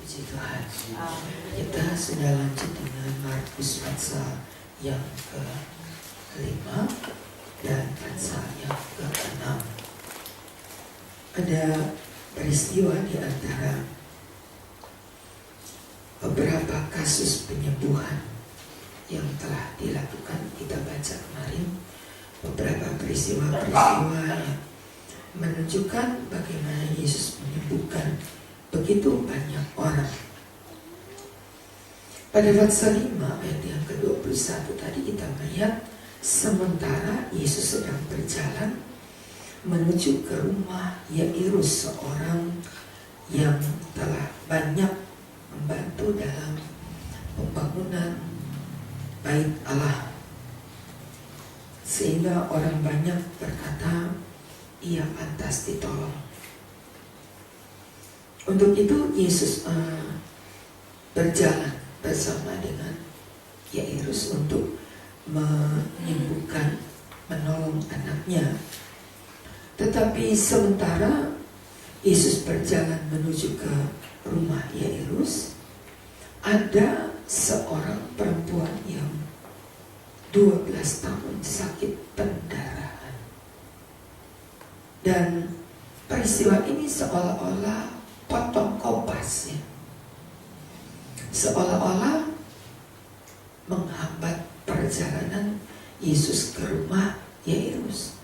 Puji Tuhan. Kita sudah lanjut dengan Markus pasal yang ke-5 dan pasal yang ke-6. Ada peristiwa di antara beberapa kasus penyembuhan yang telah dilakukan. Kita baca kemarin beberapa peristiwa-peristiwa yang menunjukkan bagaimana Yesus menyembuhkan begitu banyak orang. Pada pasal 5 ayat yang ke-21 tadi kita melihat sementara Yesus sedang berjalan menuju ke rumah Yairus, seorang yang telah banyak membantu dalam pembangunan bait Allah, sehingga orang banyak berkata ia pantas ditolong. Untuk itu Yesus berjalan bersama dengan Yairus untuk menyembuhkan, menolong anaknya. Tetapi sementara Yesus berjalan menuju ke rumah Yairus, ada seorang perempuan yang 12 tahun sakit pendarahan. Dan peristiwa ini seolah-olah potong kompas, ya. Seolah-olah menghambat perjalanan Yesus ke rumah Yairus.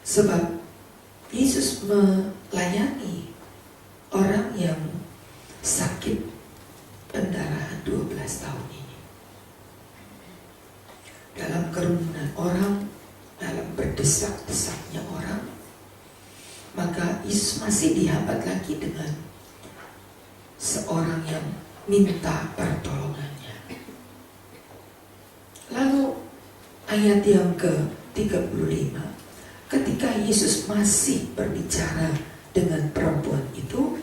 Sebab Yesus melayani orang yang sakit pendarahan 12 tahun ini. Dalam kerumunan orang, dalam berdesak-desaknya orang, maka Yesus masih dihambat lagi dengan seorang yang minta pertolongannya. Lalu ayat yang ke-35, ketika Yesus masih berbicara dengan perempuan itu,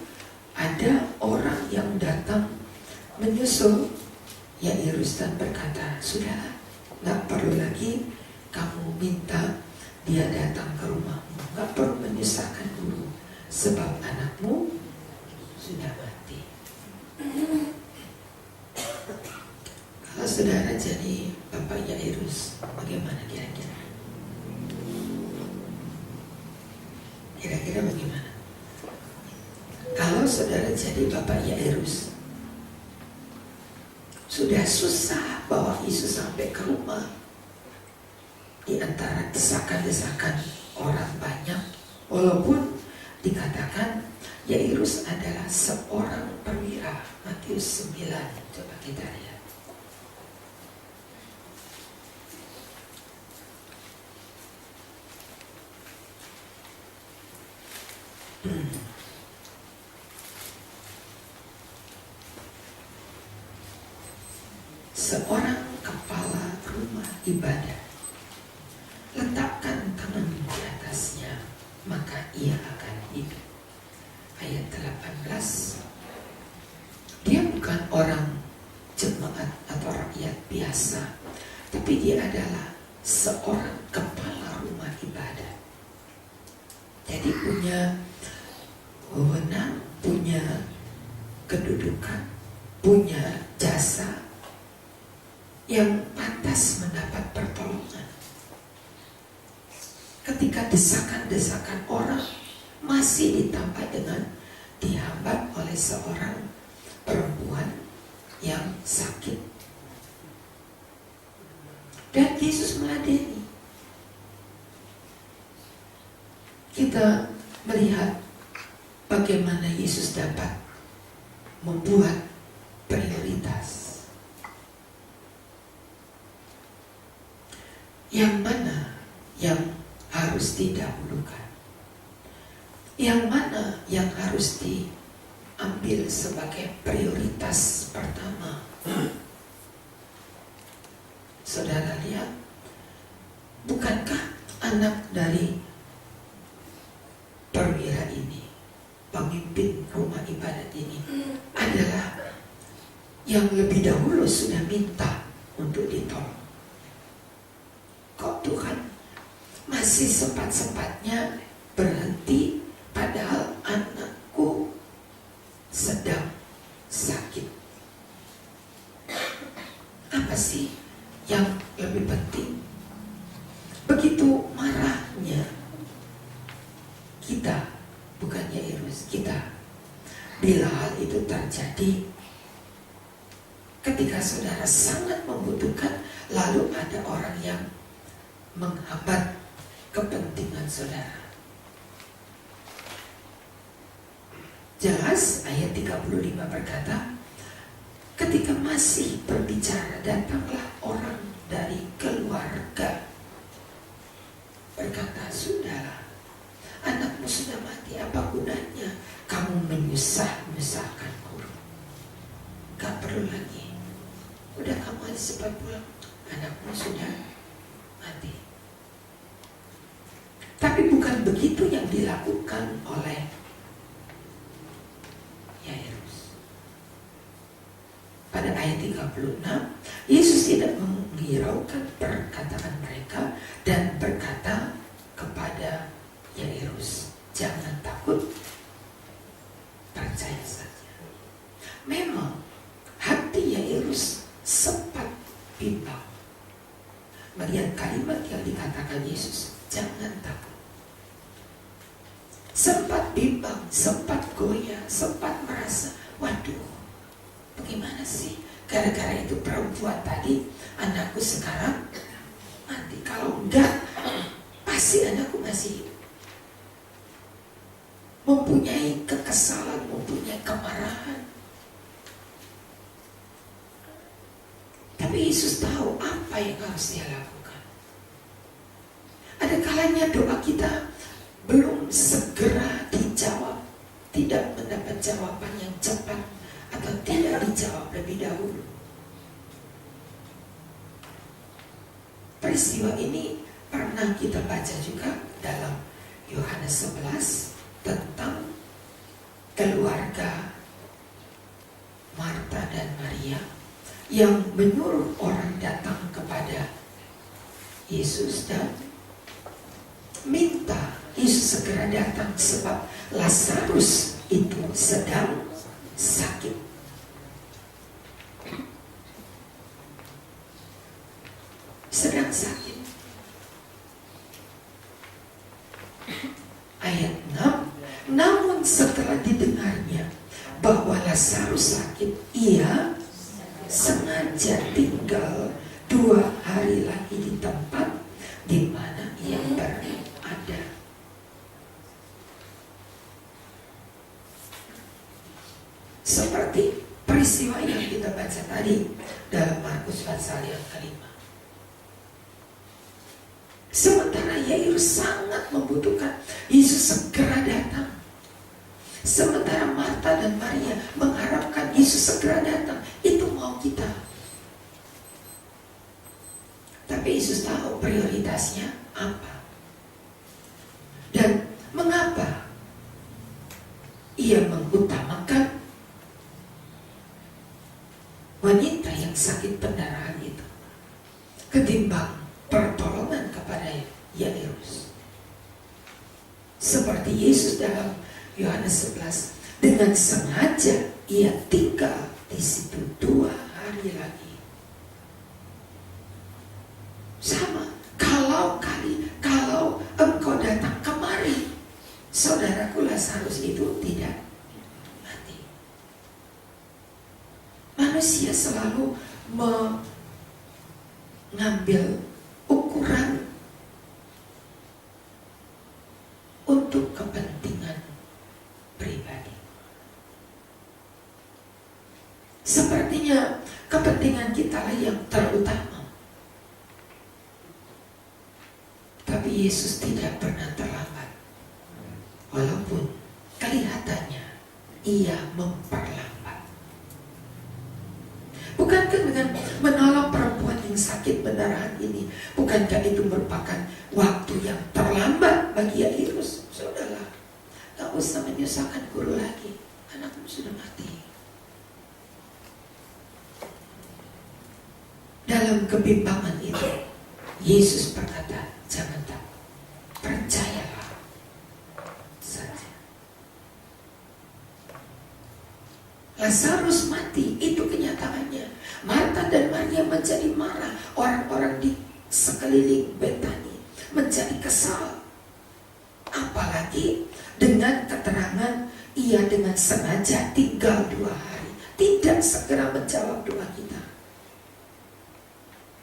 ada orang yang datang menyusul Yairus dan berkata, "Sudah, gak perlu lagi kamu minta dia datang ke rumahmu, gak perlu menyusahkan dulu, sebab anakmu sudah mati." Kalau saudara jadi Bapak Yairus, bagaimana kira-kira? Kira-kira bagaimana? Kalau saudara jadi Bapak Yairus, sudah susah bawa Yesus sampai ke rumah, di antara desakan-desakan orang banyak, walaupun dikatakan Yairus adalah seorang perwira. Matius 9, coba kita lihat. Seorang kepala rumah ibadah, letakkan tanganmu di atasnya, maka ia akan hidup. Ayat 18. Dia bukan orang jemaat atau rakyat biasa, tapi dia adalah seorang kepala rumah ibadah. Jadi punya wewenang, punya kedudukan, punya jasa yang pantas mendapat pertolongan. Ketika desakan-desakan orang masih ditambah dengan dihambat oleh seorang perempuan yang sakit. Dan Yesus meladeni. Kita melihat bagaimana Yesus dapat membuat prioritas. Yang mana yang harus didahulukan? Yang mana yang harus diambil sebagai prioritas pertama? Saudara lihat, bukankah anak dari perwira ini, pemimpin rumah ibadat ini, adalah yang lebih dahulu sudah minta untuk ditolong? Kok Tuhan masih sempat-sempatnya berhenti, padahal anakku harus kita. Bila hal itu terjadi ketika saudara sangat membutuhkan, lalu ada orang yang menghambat kepentingan saudara. Jelas ayat 35 berkata, ketika masih berbicara, datanglah orang dari keluarga berkata, sudahlah, anakmu sudah mati, apa gunanya kamu menyusahkan guru? Gak perlu lagi, udah kamu harus cepat pulang, anakmu sudah mati. Tapi bukan begitu yang dilakukan oleh Yairus. Pada ayat 36, Yesus tidak menghiraukan perkataan mereka dan berkata kepada Yairus, jangan takut, percaya saja. Memang hati Yairus sempat bimbang melihat kalimat yang dikatakan Yesus, jangan takut. Sempat bimbang, sempat goyah, sempat merasa, waduh, bagaimana sih? Gara-gara itu perempuan tadi, anakku sekarang mati. Kalau enggak, pasti anakku masih hidup. Mempunyai kekesalan, mempunyai kemarahan. Tapi Yesus tahu apa yang harus dia lakukan. Ada kalanya doa kita belum segera dijawab, tidak mendapat jawaban yang cepat, atau tidak dijawab lebih dahulu. Peristiwa ini pernah kita baca juga dalam Yohanes 11 tentang keluarga Marta dan Maria yang menyuruh orang datang kepada Yesus dan minta Yesus segera datang sebab Lazarus itu sedang sakit. Sedang sakit. Ayat 6, namun setelah didengarnya bahwa Lazarus sakit, ia sengaja tinggal 2 hari lagi di tempat di mana ia berada. Seperti peristiwa yang kita baca tadi dalam Markus pasal yang kelima. Sementara Yairus sangat membutuhkan Yesus segera datang. Sementara Marta dan Maria mengharapkan Yesus segera datang. Itu mau kita. Tapi Yesus tahu prioritasnya apa. Dan mengapa ia mengutamakan wanita yang sakit pendarahan itu ketimbang pertolongan kepada Yairus. Seperti Yesus dalam Yohanes 11, dengan sengaja ia tinggal di situ 2 hari lagi. Sama, kalau engkau datang kemari, saudaraku Lazarus itu tidak mati. Manusia selalu mengambil ukuran untuk kepentingan pribadi. Sepertinya kepentingan kita lah yang terutama. Tapi Yesus tidak pernah terlambat. Walaupun kelihatannya ia memperlambat. Bukankah dengan menolong perempuan yang sakit pendarahan ini, bukankah itu merupakan waktu yang terlambat bagi Yairus? Sudahlah, gak usah menyusahkan guru lagi, anakmu sudah mati. Dalam kebimbangan itu, Yesus berkata, jangan takut, percayalah saja. Lazarus mati, itu kenyataannya. Marta dan Maria menjadi marah. Orang-orang di sekeliling Betani menjadi kesal. Apalagi dengan keterangan ia dengan sengaja tinggal 2 hari, tidak segera menjawab doa kita.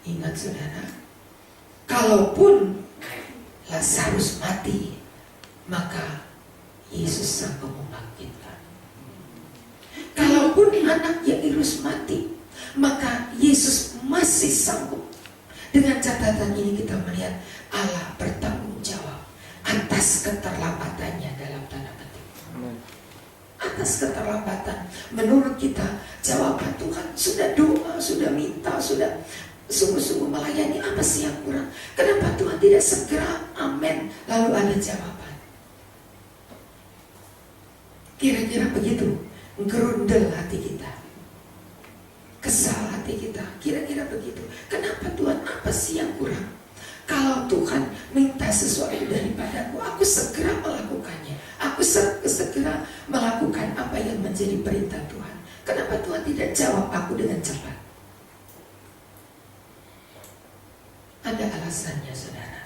Ingat saudara, kalaupun Lazarus mati, maka Yesus sanggup membangkitkan. Kalaupun anak Yairus mati, maka Yesus masih sanggup. Dengan catatan ini kita melihat Allah bertanggung jawab atas keterlambatannya dalam tanda petik. Atas keterlambatan menurut kita, jawaban Tuhan sudah doa, sudah minta, sudah sungguh-sungguh melayani, apa sih yang kurang? Kenapa Tuhan tidak segera amin lalu ada jawaban? Kira-kira begitu, gerundel hati kita, kesal hati kita, kira-kira begitu. Kenapa Tuhan, apa sih yang kurang? Kalau Tuhan minta sesuatu daripadaku, aku segera melakukannya. Aku segera melakukan apa yang menjadi perintah Tuhan. Kenapa Tuhan tidak jawab aku dengan cepat? Ada alasannya saudara.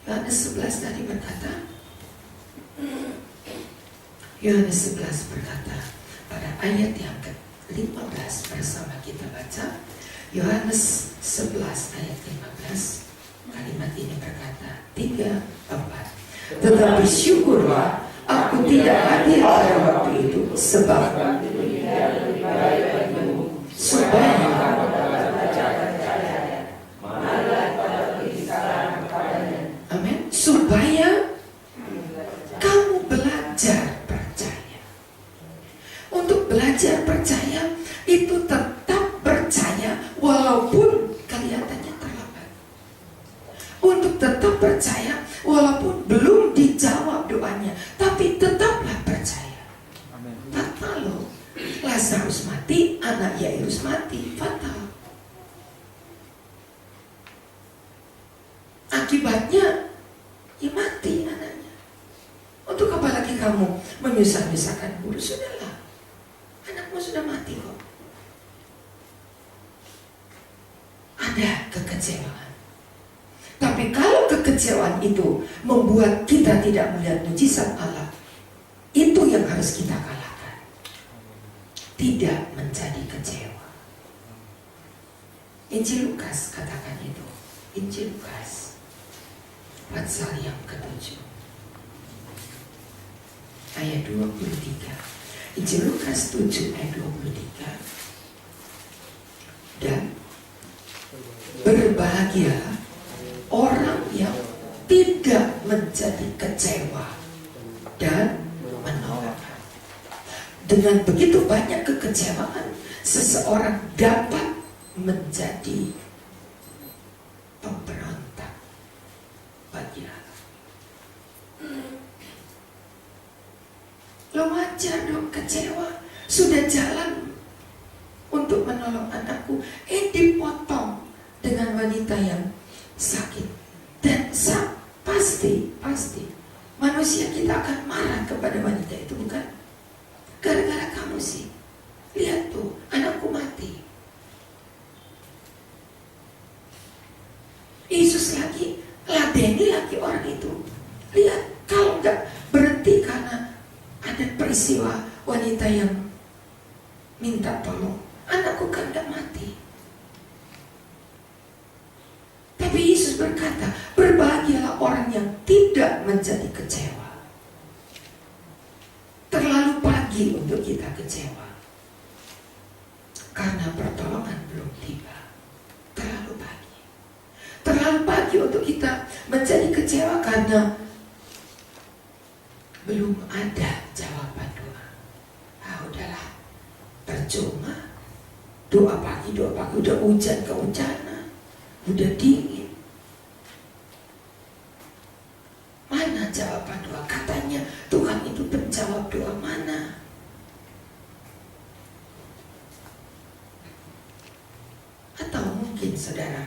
Yohanes 11 tadi berkata, Yohanes 11 berkata pada ayat yang ke-15, bersama kita baca Yohanes 11 ayat 15. Kalimat ini berkata 3-4, tetapi syukurlah aku tidak hadir pada waktu itu, sebab supaya amin, supaya kamu belajar percaya. Untuk belajar percaya itu tetap percaya walaupun kelihatannya terlambat. Untuk tetap percaya walaupun belum dijawab doanya, tapi tetaplah percaya. Fatal loh, Lazarus mati, anak Yairus mati, fatal. Akibatnya ya mati anaknya. Untuk apa lagi kamu menyusah-nyusahkan guru? Sudahlah, anakmu sudah mati kok. Ada kekecewaan. Tapi kalau kekecewaan itu membuat kita tidak melihat mujizat Allah, itu yang harus kita kalahkan. Tidak menjadi kecewa. Injil Lukas katakan itu. Injil Lukas pasal yang ke-7 ayat 23. Injil Lukas 7 ayat 23. Dan berbahagialah orang yang tidak menjadi kecewa dan menolak. Dengan begitu banyak kekecewaan, seseorang dapat menjadi pemberontak bagi Allah. Lo wajar dong kecewa. Sudah jalan untuk menolong anakku, dipotong dengan wanita yang sakit. Dan pasti manusia kita akan marah kepada wanita itu, bukan? Gara-gara kamu sih. Lihat tuh, anakku mati. Yesus lagi ladeni lagi orang itu. Lihat, kalau nggak berhenti karena ada peristiwa wanita yang minta tolong, anakku kan nggak mati. Tapi Yesus berkata, berbahagialah orang yang tidak menjadi kecewa. Terlalu pagi untuk kita kecewa karena pertolongan belum tiba. Terlalu pagi. Terlalu pagi untuk kita menjadi kecewa karena belum ada jawaban doa. Udahlah, percuma. Doa pagi, udah hujan kehujanan, udah dingin. Mana jawaban doa? Katanya Tuhan itu penjawab doa, mana? Atau mungkin saudara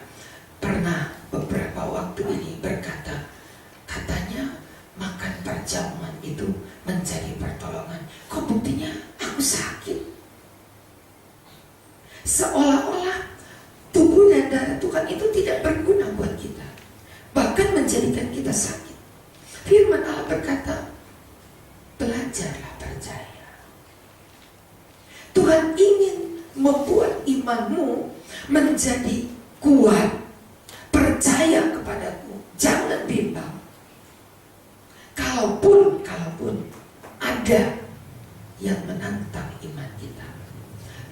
pernah beberapa waktu ini berkata, katanya makan perjamuan itu menjadi pertolongan. Kok buktinya aku sakit? Seolah-olah tubuh dan darah Tuhan itu tidak berguna buat kita, bahkan menjadikan kita sakit. Firman Allah berkata, belajarlah percaya. percaya. Tuhan ingin membuat imanmu menjadi kuat. Percaya kepadaku, jangan bimbang. Kalaupun ada yang menantang iman kita,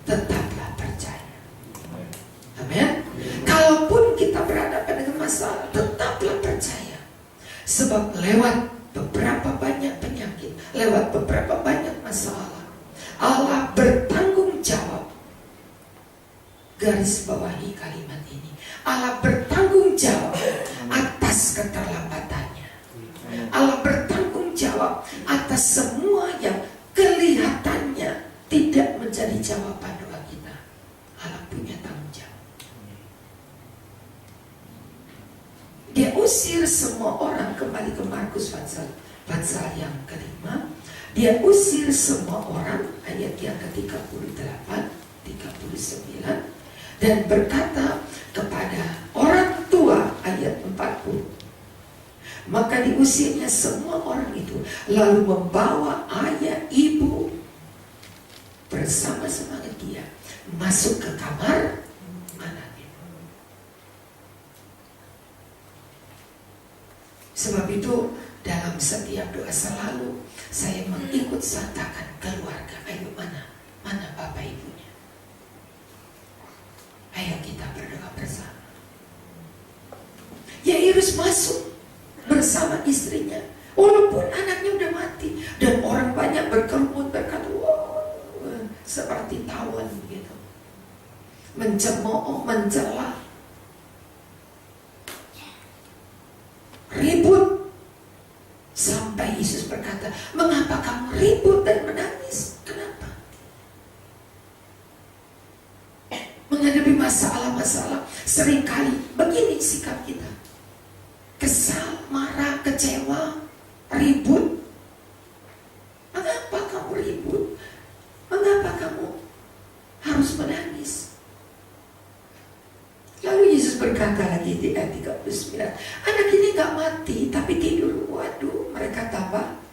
tetaplah percaya. Amin. Kalaupun kita berhadapan dengan masalah, tetaplah percaya. Sebab lewat beberapa banyak penyakit, lewat beberapa banyak masalah, Allah bertanggung jawab. Garis bawahi kalimat ini. Allah bertanggung jawab atas keterlambatannya. Allah bertanggung jawab atas semua yang kelihatannya tidak menjadi jawaban doa kita. Allah punya tanggung jawab. Dia usir semua orang, kembali ke Markus pasal yang kelima. Dia usir semua orang, ayat yang ke-38, 39. Dan berkata kepada orang tua, ayat 40. Maka diusirnya semua orang itu, lalu membawa ayah ibu bersama-sama dia masuk ke kamar anaknya. Sebab itu dalam setiap doa selalu saya mengikut sertakan keluarga. Ayo mana bapak ibunya? Ayo kita berdoa bersama. Yairus masuk bersama istrinya, walaupun anaknya udah mati, dan orang banyak berkerumun berkata, wow, seperti tawon begitu, mencemooh, mencela, ribut, sampai Yesus berkata, mengapa kamu ribut dan menangis? Kenapa? Menghadapi masalah-masalah, seringkali begini sikap kita. Kesal, marah, kecewa, ribut. Mengapa kamu ribut? Mengapa kamu harus menangis? Lalu Yesus berkata lagi di ayat 39, anak ini gak mati tapi tidur. Waduh, mereka tambah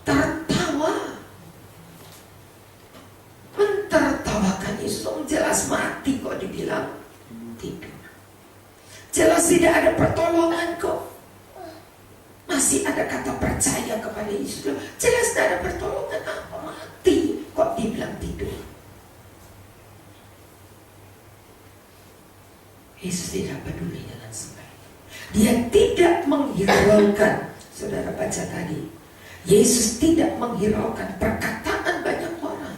tertawa, mentertawakan Yesus. Jelas mati kok dibilang tidur. Jelas tidak ada pertolongan kok. Masih ada kata percaya kepada Yesus. Jelas tidak ada pertolongan, apa mati kok dibilang tidur. Yesus tidak peduli dengan semua itu. Dia tidak menghiraukan. Saudara baca tadi, Yesus tidak menghiraukan perkataan banyak orang,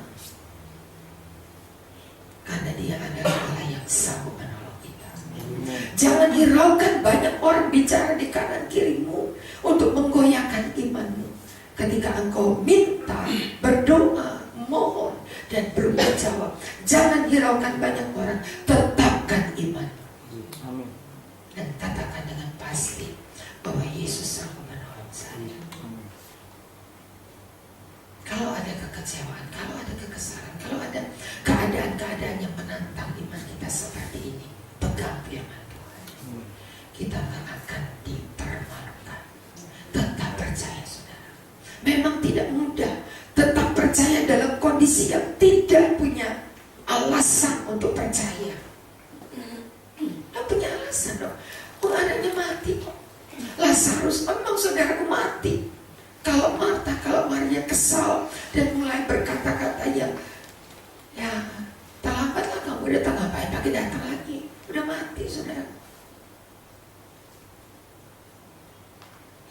karena dia adalah Allah yang sanggup menolong kita. Jangan hiraukan banyak orang bicara di kanan kirimu untuk menggoyahkan imanmu. Ketika engkau minta, berdoa, mohon, dan belum terjawab, jangan hiraukan banyak orang. Tetapkan imanmu. Dan katakan dengan pasti bahwa Yesus sanggup menolong saya. Kalau ada kekecewaan, kalau ada kekesalan, kalau ada keadaan-keadaan yang menantang iman kita seperti ini, pegang firman Tuhan. Kita tak akan dipermalukan. Tetap percaya, saudara. Memang tidak mudah. Tetap percaya dalam kondisi yang tidak punya alasan untuk percaya. Tidak punya alasan dong. Anaknya mati kok. Lazarus, memang saudaraku mati. Kalau Marta, kalau Maria kesal dan mulai berkata-kata yang terlambatlah kamu datang, ngapain pakai datang lagi? Udah mati saudara.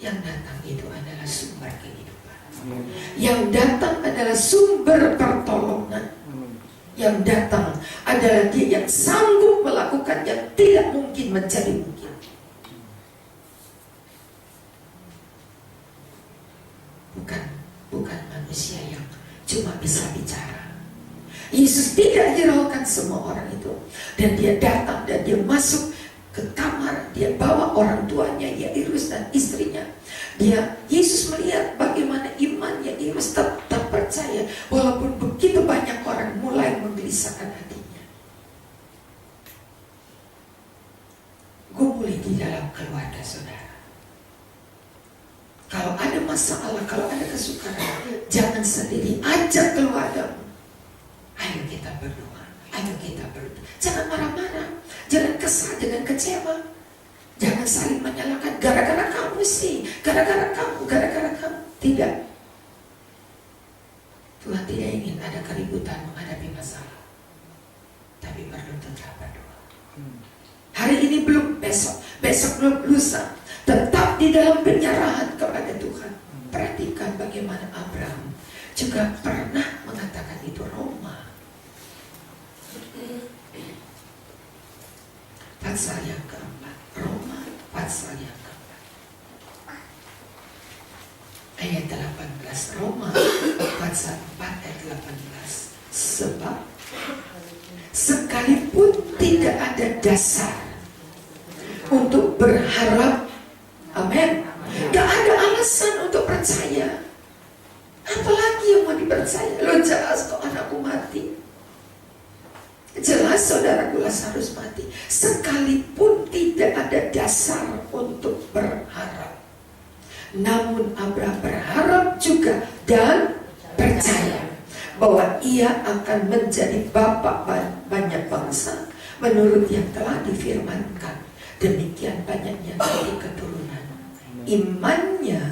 Yang datang itu adalah sumber kehidupan. Yang datang adalah sumber pertolongan. Yang datang adalah dia yang sanggup melakukan yang tidak mungkin menjadi mungkin. Bukan manusia yang cuma bisa bicara. Yesus tidak hiraukan semua orang itu. Dan dia datang dan dia masuk ke kamar. Dia bawa orang tuanya, Yairus dan istrinya. Yesus melihat bagaimana imannya Yairus tetap percaya. Walaupun begitu banyak orang mulai menggelisahkan hatinya. Gumuli di dalam keluarga saudara. Kalau ada masalah, kalau ada kesukaran, jangan sendiri, ajak keluargamu. Ayo kita berdoa, ayo kita berdoa. Jangan marah-marah, jangan kesal, jangan kecewa. Jangan saling menyalahkan, gara-gara kamu sih, gara-gara kamu. Tidak. Tuhan tidak ingin ada keributan menghadapi masalah, tapi perlu tetap berdoa. Hari ini belum, besok belum, lusa. Tetap di dalam penyerahan kepada Tuhan. Perhatikan bagaimana Abraham juga pernah mengatakan itu. Roma pasal yang keempat. Roma pasal yang keempat ayat 18. Roma pasal 4 ayat 18. Sebab sekalipun tidak ada dasar untuk berharap, amin, gak ada alasan untuk percaya. Apalagi yang mau dipercaya? Lo jelas kok anakku mati, jelas saudaraku Lazarus mati. Sekalipun tidak ada dasar untuk berharap, namun Abraham berharap juga dan percaya bahwa ia akan menjadi bapa banyak bangsa menurut yang telah difirmankan. Demikian banyaknya nanti keturunan. Imannya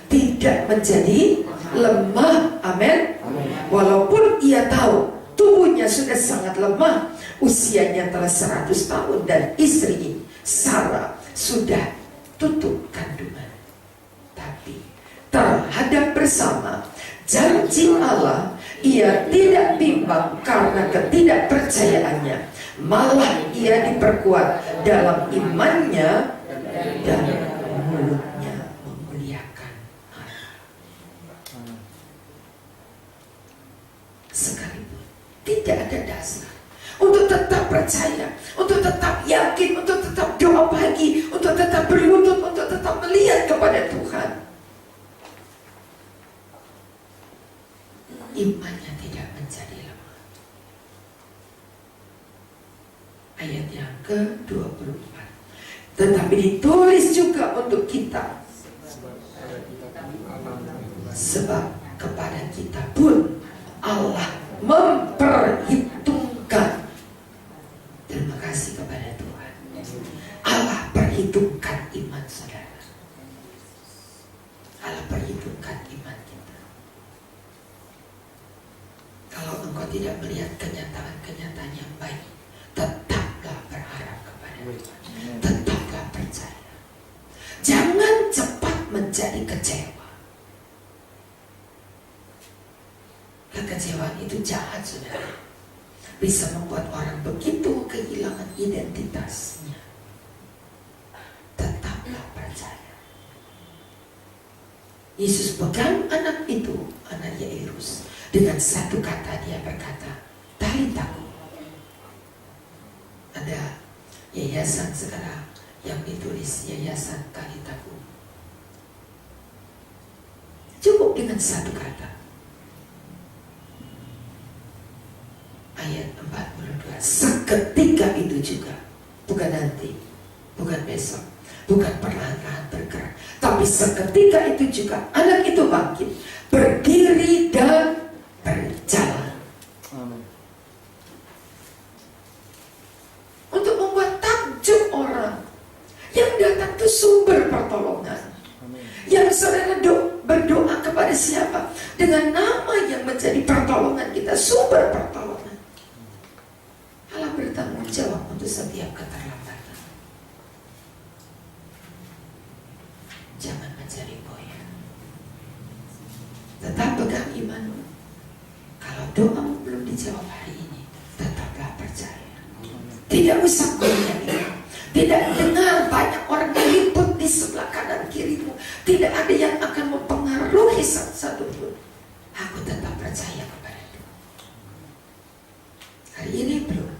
tidak menjadi lemah. Amin. Walaupun ia tahu tubuhnya sudah sangat lemah, usianya telah 100 tahun, dan istri Sarah sudah tutup kandungan. Tapi terhadap bersama janji Allah, ia tidak bimbang karena ketidakpercayaannya. Malah ia diperkuat dalam imannya dan mulutnya memuliakan Allah. Sekalipun tidak ada dasar untuk tetap percaya, untuk tetap yakin, untuk tetap doa pagi, untuk tetap berlutut, untuk tetap melihat kepada Tuhan, imannya tidak menjadi lemah. Ayat yang ke-24. Tetapi ditulis juga untuk kita, sebab kepada kita pun Allah memperhitungkan. Terima kasih kepada Tuhan, Allah perhitungkan iman saudara. Allah perhitungkan iman kita. Kalau engkau tidak melihat kenyataan-kenyataan yang baik, tetaplah berharap kepada Tuhan. Tetaplah percaya. Jangan cepat menjadi kecewa. Kekecewaan itu jahat, saudara. Bisa membuat orang begitu kehilangan identitasnya. Tetaplah percaya. Yesus pegang anak itu, anak Yairus. Dengan satu kata dia berkata, talitaku. Ada yayasan sekarang yang ditulis yayasan talitaku. Cukup dengan satu kata. Ayat 42. Seketika itu juga, bukan nanti, bukan besok, bukan perlahan-lahan bergerak, tapi seketika itu juga anak itu bangkit, berdiri dan berjalan. Amen. Untuk membuat takjub orang yang datang itu sumber pertolongan. Amen. Yang saudara berdoa kepada siapa? Dengan nama yang menjadi pertolongan kita, sumber pertolongan. Allah bertanggung jawab untuk setiap keterlambatan. Jangan menjadi goyah. Tetap pegang imanmu. Kalau doamu belum dijawab hari ini, tetaplah percaya. Tidak usah goyah. Tidak dengar banyak orang yang liput di sebelah kanan kirimu. Tidak ada yang akan mempengaruhi satu pun. Aku tetap percaya kepada Tuhan. Hari ini belum.